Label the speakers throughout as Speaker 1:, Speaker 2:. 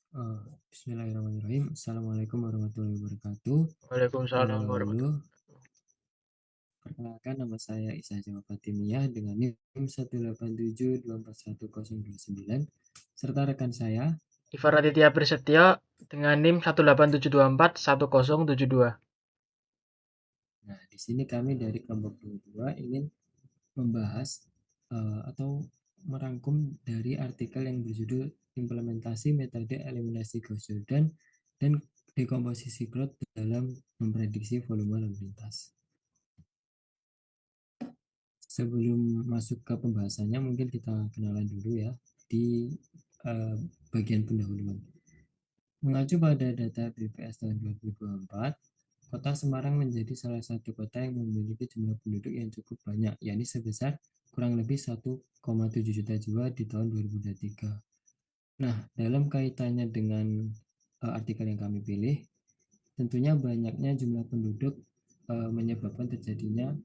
Speaker 1: Bismillahirrahmanirrahim. Assalamualaikum warahmatullahi wabarakatuh.
Speaker 2: Waalaikumsalam
Speaker 1: Halo,
Speaker 2: warahmatullahi wabarakatuh.
Speaker 1: perkenalkan nama saya Isa Jawa Fatimiyah dengan NIM 187241029 serta rekan saya.
Speaker 2: Ivar Aditya Prasetyo dengan NIM 187241072.
Speaker 1: Nah, di sini kami dari kelompok 22 ingin membahas atau merangkum dari artikel yang berjudul Implementasi Metode Eliminasi Gauss Jordan dan Dekomposisi Crowd dalam Memprediksi Volume Lalu Lintas. Sebelum masuk ke pembahasannya, mungkin kita kenalan dulu ya di uh, bagian pendahuluan. Mengacu pada data BPS tahun 2024, Kota Semarang menjadi salah satu kota yang memiliki jumlah penduduk yang cukup banyak, yakni sebesar kurang lebih 1,7 juta jiwa di tahun 2023. Nah, dalam kaitannya dengan artikel yang kami pilih, tentunya banyaknya jumlah penduduk menyebabkan terjadinya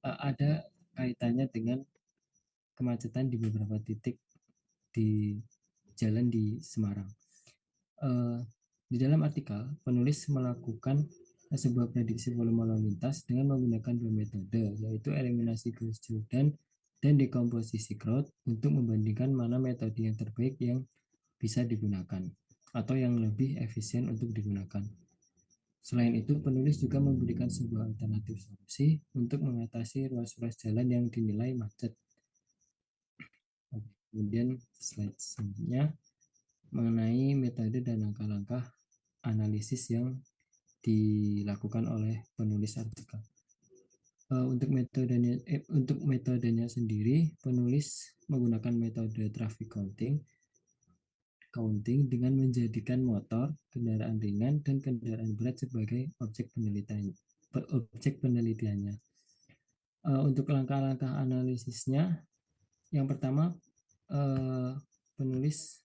Speaker 1: ada kaitannya dengan kemacetan di beberapa titik di jalan di Semarang. Uh, di dalam artikel, penulis melakukan sebuah prediksi volume lalu lintas dengan menggunakan dua metode, yaitu eliminasi Gauss Jordan dan dekomposisi crowd untuk membandingkan mana metode yang terbaik yang bisa digunakan atau yang lebih efisien untuk digunakan. Selain itu, penulis juga memberikan sebuah alternatif solusi untuk mengatasi ruas-ruas jalan yang dinilai macet. Kemudian slide selanjutnya mengenai metode dan langkah-langkah analisis yang dilakukan oleh penulis artikel. Untuk metodenya sendiri, penulis menggunakan metode traffic counting dengan menjadikan motor, kendaraan ringan, dan kendaraan berat sebagai objek penelitiannya. Untuk langkah-langkah analisisnya, yang pertama, penulis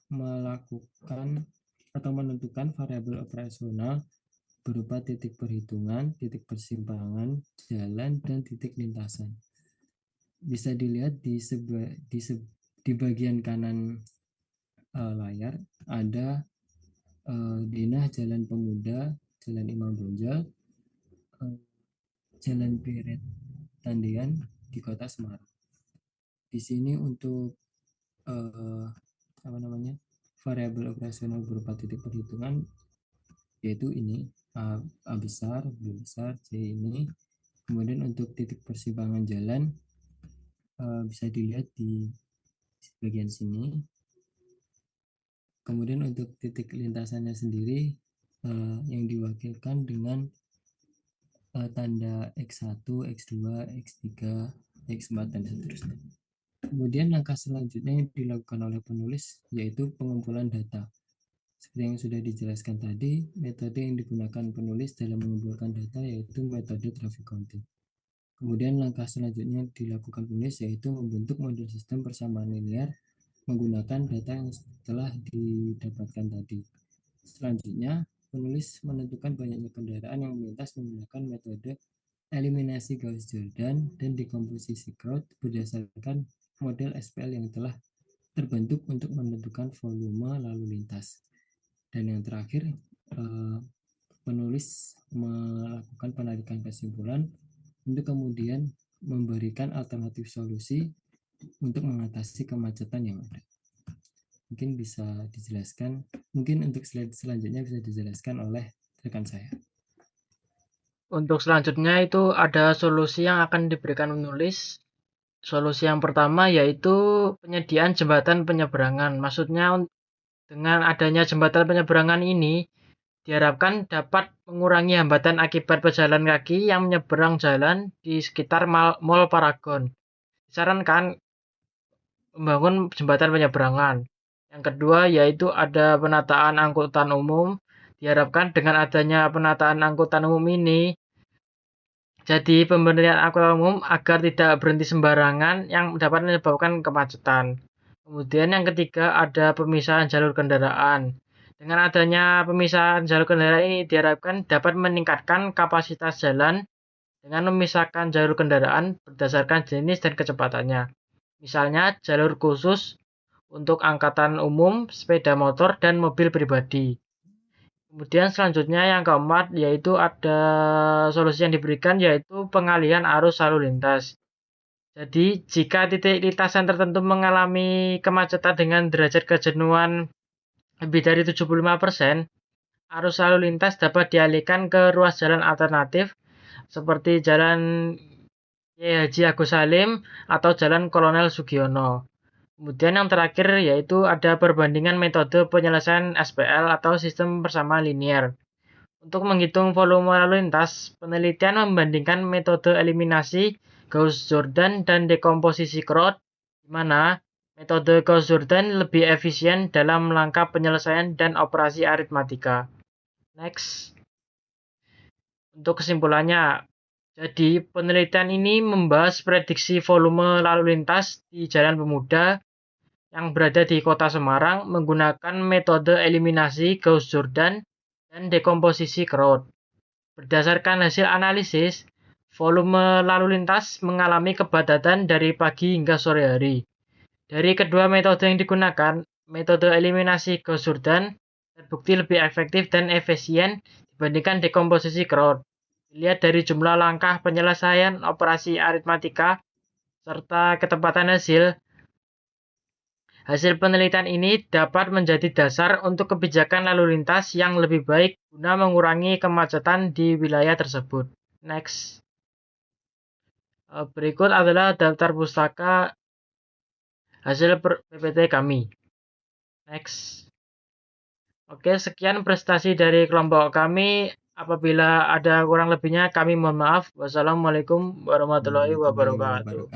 Speaker 1: melakukan atau menentukan variabel operasional berupa titik perhitungan, titik persimpangan, jalan, dan titik lintasan. Bisa dilihat di bagian kanan layar ada Dinah Jalan Pemuda, Jalan Imam Bonjol, Jalan Piret Tandian di Kota Semarang. Di sini untuk variabel operasional berupa titik perhitungan yaitu ini A besar, B besar, C ini. Kemudian untuk titik persimpangan jalan bisa dilihat di bagian sini. Kemudian untuk titik lintasannya sendiri yang diwakilkan dengan tanda X1, X2, X3, X4, dan seterusnya. Kemudian langkah selanjutnya yang dilakukan oleh penulis yaitu pengumpulan data. Seperti yang sudah dijelaskan tadi, metode yang digunakan penulis dalam mengumpulkan data yaitu metode traffic counting. Kemudian langkah selanjutnya yang dilakukan penulis yaitu membentuk model sistem persamaan linear menggunakan data yang telah didapatkan tadi. Selanjutnya, penulis menentukan banyaknya kendaraan yang melintas menggunakan metode eliminasi Gauss-Jordan dan dekomposisi crowd berdasarkan model SPL yang telah terbentuk untuk menentukan volume lalu lintas. Dan yang terakhir, penulis melakukan penarikan kesimpulan untuk kemudian memberikan alternatif solusi untuk mengatasi kemacetan yang ada. Mungkin bisa dijelaskan, mungkin untuk slide selanjutnya bisa dijelaskan oleh rekan saya.
Speaker 2: Untuk selanjutnya itu ada solusi yang akan diberikan penulis. Solusi yang pertama yaitu penyediaan jembatan penyeberangan. Maksudnya dengan adanya jembatan penyeberangan ini diharapkan dapat mengurangi hambatan akibat pejalan kaki yang menyeberang jalan di sekitar Mall Paragon. Disarankan membangun jembatan penyeberangan. Yang kedua yaitu ada penataan angkutan umum. Diharapkan dengan adanya penataan angkutan umum ini, jadi pemberdayaan angkutan umum agar tidak berhenti sembarangan yang dapat menyebabkan kemacetan. Kemudian yang ketiga ada pemisahan jalur kendaraan. Dengan adanya pemisahan jalur kendaraan ini diharapkan dapat meningkatkan kapasitas jalan dengan memisahkan jalur kendaraan berdasarkan jenis dan kecepatannya. Misalnya jalur khusus untuk angkutan umum, sepeda motor, dan mobil pribadi. Kemudian selanjutnya yang keempat yaitu ada solusi yang diberikan yaitu pengalihan arus lalu lintas. Jadi jika titik lintasan tertentu mengalami kemacetan dengan derajat kejenuhan lebih dari 75%, arus lalu lintas dapat dialihkan ke ruas jalan alternatif seperti Jalan Kiai Haji Agus Salim atau Jalan Kolonel Sugiono. Kemudian yang terakhir yaitu ada perbandingan metode penyelesaian SPL atau sistem bersama linear. Untuk menghitung volume lalu lintas, penelitian membandingkan metode eliminasi Gauss-Jordan dan dekomposisi Crowd, di mana metode Gauss-Jordan lebih efisien dalam langkah penyelesaian dan operasi aritmatika. Next. Untuk kesimpulannya, jadi penelitian ini membahas prediksi volume lalu lintas di Jalan Pemuda yang berada di Kota Semarang menggunakan metode eliminasi Gauss-Jordan dan dekomposisi Crowd. Berdasarkan hasil analisis, volume lalu lintas mengalami kepadatan dari pagi hingga sore hari. Dari kedua metode yang digunakan, metode eliminasi Gauss-Jordan terbukti lebih efektif dan efisien dibandingkan dekomposisi Crowd. Dilihat dari jumlah langkah penyelesaian operasi aritmatika serta ketepatan hasil, hasil penelitian ini dapat menjadi dasar untuk kebijakan lalu lintas yang lebih baik guna mengurangi kemacetan di wilayah tersebut. Next. Berikut adalah daftar pustaka hasil PPT kami. Next. Oke, sekian prestasi dari kelompok kami. Apabila ada kurang lebihnya, kami mohon maaf. Wassalamualaikum warahmatullahi wabarakatuh.